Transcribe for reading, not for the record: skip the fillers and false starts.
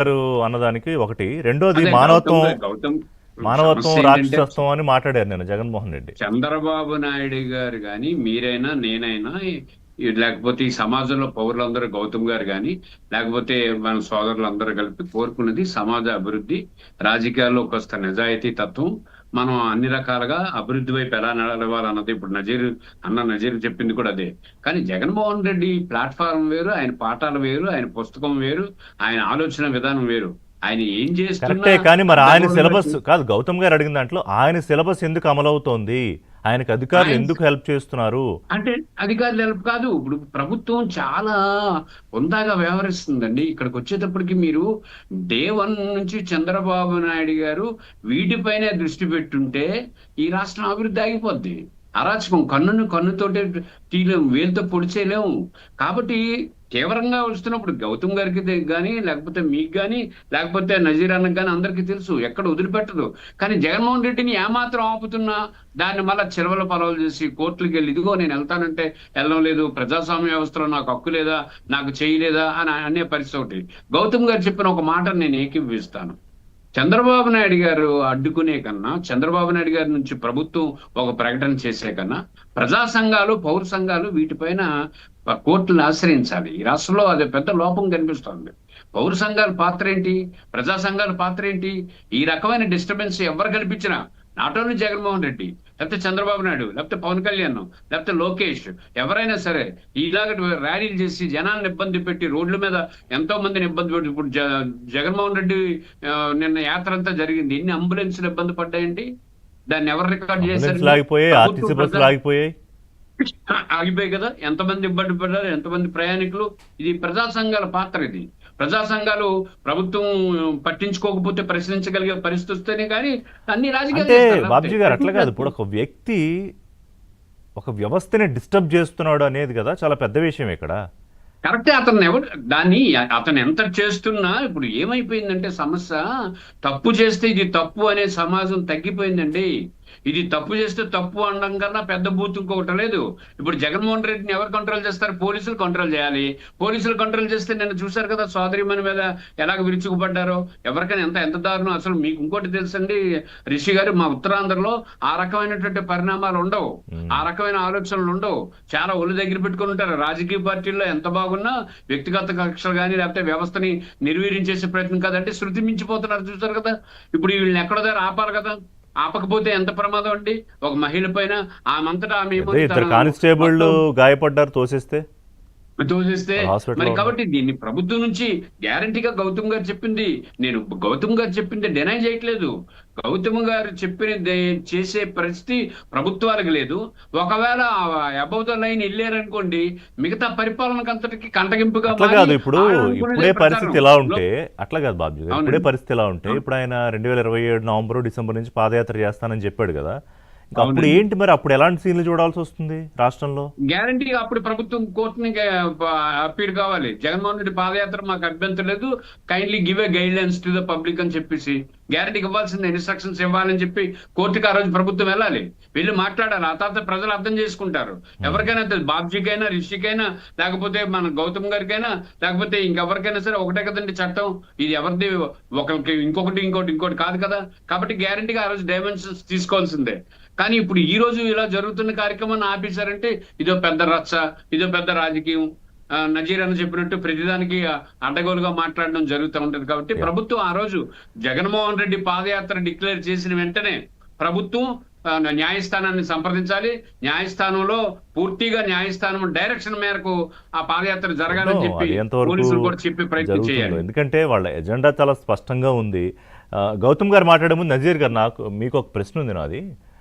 గారు అన్నదానికి ఒకటి, రెండోది అదే మానవత్వం గౌతమ్ మానవత్వం సమస్య ఏంటంటే రాక్షసత్వం అని మాట్లాడారు నేను జగన్మోహన్ రెడ్డి. చంద్రబాబు నాయుడు గారు కానీ మీరైనా నేనైనా లేకపోతే ఈ సమాజంలో పౌరులందరూ గౌతమ్ గారు కానీ లేకపోతే మన సోదరులందరూ కలిపి కోరుకున్నది సమాజ అభివృద్ధి, రాజకీయాల్లో కొంత నిజాయితీ తత్వం. మనం అన్ని రకాలుగా అభివృద్ధి వైపు ఎలా నడవాలన్నది ఇప్పుడు నజీర్ చెప్పింది కూడా అదే. కానీ జగన్మోహన్ రెడ్డి ప్లాట్ఫారం వేరు, ఆయన పాఠాలు వేరు, ఆయన పుస్తకం వేరు, ఆయన ఆలోచన విధానం వేరు. ఆయన ఏం చేస్తున్నా కరెక్టే, కానీ మరి ఆయన అడ్డగోలు సిలబస్ పెట్టి కాదు, గౌతమ్ గారు అడిగిన దాంట్లో ఆయన సిలబస్ ఎందుకు అమలవుతోంది, ఆయనకు అధికారులు ఆయన ఎందుకు హెల్ప్ చేస్తున్నారు? అంటే అధికారులు హెల్ప్ కాదు. ఇప్పుడు ప్రభుత్వం చాలా హుందాగా వ్యవహరిస్తుందండి. ఇక్కడికి వచ్చేటప్పటికి మీరు డే 1 నుంచి చంద్రబాబు నాయుడు గారు వీటిపైనే దృష్టి పెట్టుంటే ఈ రాష్ట్రం అభివృద్ధి ఆగిపోద్ది. అరాచకం కన్నుతోటే తీయలేము, వేలుతో పొడిచేయలేము. కాబట్టి తీవ్రంగా వస్తున్నప్పుడు గౌతమ్ గారికి కానీ లేకపోతే మీకు కానీ లేకపోతే నజీర్ అన్నకు కానీ అందరికీ తెలుసు ఎక్కడ వదిలిపెట్టదు. కానీ జగన్మోహన్ రెడ్డిని ఏమాత్రం ఆపుతున్నా దాన్ని మళ్ళా చిలవల పొలవలు చేసి కోర్టులకు వెళ్ళి ఇదిగో నేను వెళ్తానంటే వెళ్ళడం లేదు, ప్రజాస్వామ్య వ్యవస్థలో నాకు హక్కు లేదా, నాకు చేయలేదా అని అనే పరిస్థితి ఒకటి. గౌతమ్ గారు చెప్పిన ఒక మాట నేను ఏకీభవిస్తాను. చంద్రబాబు నాయుడు గారు అడ్డుకునే కన్నా, చంద్రబాబు నాయుడు గారి నుంచి ప్రభుత్వం ఒక ప్రకటన చేసే కన్నా ప్రజా సంఘాలు, పౌర సంఘాలు వీటిపైన కోర్టులను ఆశ్రయించాలి. ఈ రాష్ట్రంలో అది పెద్ద లోపం కనిపిస్తోంది. పౌర సంఘాల పాత్ర ఏంటి, ప్రజా సంఘాల పాత్ర ఏంటి? ఈ రకమైన డిస్టర్బెన్స్ ఎవరు కల్పించినా, నాట్ ఓన్లీ జగన్మోహన్ రెడ్డి, లేకపోతే చంద్రబాబు నాయుడు, లేకపోతే పవన్ కళ్యాణ్, లేకపోతే లోకేష్, ఎవరైనా సరే ఇలాగ ర్యాలీలు చేసి జనాలను ఇబ్బంది పెట్టి రోడ్ల మీద ఎంతో మందిని ఇబ్బంది పెట్టి ఇప్పుడు జగన్మోహన్ రెడ్డి నిన్న యాత్ర అంతా జరిగింది. ఎన్ని అంబులెన్స్లు ఇబ్బంది పడ్డాయండి? దాన్ని ఎవరు రికార్డ్ అంబులెన్స్ చేశారండి? లాగిపోయాయి, ఆర్టీసీ ప్రభుత్వం బస్సులు ఆగిపోయాయి. ఆగిపోయాయి కదా. ఎంతమంది ఇబ్బంది పడ్డారు, ఎంతమంది ప్రయాణికులు. ఇది ప్రజా సంఘాల పాత్ర. ఇది ప్రజా సంఘాలు ప్రభుత్వం పట్టించుకోకపోతే ప్రశ్నించగలిగే పరిస్థితి వస్తేనే కానీ అన్ని రాజకీయాలు అంటే చేస్తారు. బాబ్జీ గారు అట్లా కాదు, ఇప్పుడు ఒక వ్యక్తి ఒక వ్యవస్థని డిస్టర్బ్ చేస్తున్నాడు అనేది కదా చాలా పెద్ద విషయం ఇక్కడ. కరెక్టే. అతను ఎవరు దాన్ని అతను ఎంత చేస్తున్నా ఇప్పుడు ఏమైపోయిందంటే సమస్య, తప్పు చేస్తే ఇది తప్పు అనే సమాజం తగ్గిపోయిందండి. ఇది తప్పు చేస్తే తప్పు అనడం కన్నా పెద్ద బూత్ ఇంకొకటి లేదు. ఇప్పుడు జగన్మోహన్ రెడ్డిని ఎవరు కంట్రోల్ చేస్తారు? పోలీసులు కంట్రోల్ చేయాలి. పోలీసులు కంట్రోల్ చేస్తే నిన్న చూశారు కదా సోదరిమణి మీద ఎలాగ విరుచుకుపడ్డారో. ఎవరికైనా ఎంత ఎంత దారుణం. అసలు మీకు ఇంకోటి తెలుసండి రిషి గారు, మా ఉత్తరాంధ్రలో ఆ రకమైనటువంటి పరిణామాలు ఉండవు, ఆ రకమైన ఆలోచనలు ఉండవు. చాలా ఒళ్ళు దగ్గర పెట్టుకుని ఉంటారు. రాజకీయ పార్టీల్లో ఎంత బాగున్నా వ్యక్తిగత కక్షలు కానీ లేకపోతే వ్యవస్థని నిర్వీర్యం చేసే ప్రయత్నం కాదంటే శృతి మించిపోతున్నారు. చూసారు కదా. ఇప్పుడు వీళ్ళని ఎక్కడో దగ్గర ఆపాలి కదా. ఆపకపోతే ఎంత ప్రమాదం అండి. ఒక మహిళ పైన ఆమెంతటా ఆమె ఇద్దరు కానిస్టేబుల్ గాయపడ్డారు తోసేస్తే. మరి కాబట్టి దీన్ని ప్రభుత్వం నుంచి గ్యారంటీగా గౌతమ్ గారు చెప్పింది, నేను గౌతమ్ గారు చెప్పింది డినై చేయట్లేదు. గౌతమ్ గారు చెప్పిన చేసే పరిస్థితి ప్రభుత్వాలకు లేదు. ఒకవేళ అబౌవ్ ద లైన్ వెళ్ళారనుకోండి, మిగతా పరిపాలనకు అంతటికి కంటగింపుగా అట్లా కాదు. ఇప్పుడే పరిస్థితి ఎలా ఉంటే అట్లా కాదు బాబ్జీ గారు, ఇప్పుడే పరిస్థితి ఎలా ఉంటే ఇప్పుడు ఆయన 2027 నవంబర్ డిసెంబర్ నుంచి పాదయాత్ర చేస్తానని చెప్పాడు కదా. ఇంకా అప్పుడు ఏంటి మరి, అప్పుడు ఎలాంటి సీన్లు చూడాల్సి వస్తుంది రాష్ట్రంలో? గ్యారంటీగా అప్పుడు ప్రభుత్వం కోర్టుని అప్పీల్ కావాలి. జగన్మోహన్ రెడ్డి పాదయాత్ర మాకు అభ్యంతరం లేదు, kindly give a guide lines to the public అని చెప్పేసి గ్యారంటీకి ఇవ్వాల్సిన ఇన్స్ట్రక్షన్స్ ఇవ్వాలని చెప్పి కోర్టుకి ఆ రోజు ప్రభుత్వం వెళ్ళాలి, వెళ్ళి మాట్లాడాలి. ఆ తర్వాత ప్రజలు అర్థం చేసుకుంటారు. ఎవరికైనా బాబ్జీకైనా, రిషికైనా, లేకపోతే మన గౌతమ్ గారికైనా, లేకపోతే ఇంకెవరికైనా సరే ఒకటే కదండి చట్టం. ఇది ఎవరిది ఒకరికి ఇంకోటి కాదు కదా. కాబట్టి గ్యారంటీగా ఆ రోజు డైమెన్షన్స్ తీసుకోవాల్సిందే. కానీ ఇప్పుడు ఈ రోజు ఇలా జరుగుతున్న కార్యక్రమాన్ని ఆపేశారంటే ఇదో పెద్ద రచ్చ, ఇదో పెద్ద రాజకీయం. నజీర్ అని చెప్పినట్టు ప్రతిదానికి అడ్డగోలుగా మాట్లాడడం జరుగుతూ ఉంటది. కాబట్టి ప్రభుత్వం ఆ రోజు జగన్మోహన్ రెడ్డి పాదయాత్ర డిక్లేర్ చేసిన వెంటనే ప్రభుత్వం న్యాయస్థానాన్ని సంప్రదించాలి. న్యాయస్థానంలో పూర్తిగా న్యాయస్థానం డైరెక్షన్ మేరకు ఆ పాదయాత్ర జరగాలని చెప్పి పోలీసులు కూడా చెప్పి ప్రయత్నం చేయాలి. ఎందుకంటే వాళ్ళ ఎజెండా చాలా స్పష్టంగా ఉంది. గౌతమ్ గారు మాట్లాడే ముందు నజీర్ గారు, మీకు ఒక ప్రశ్న ఉంది నాది.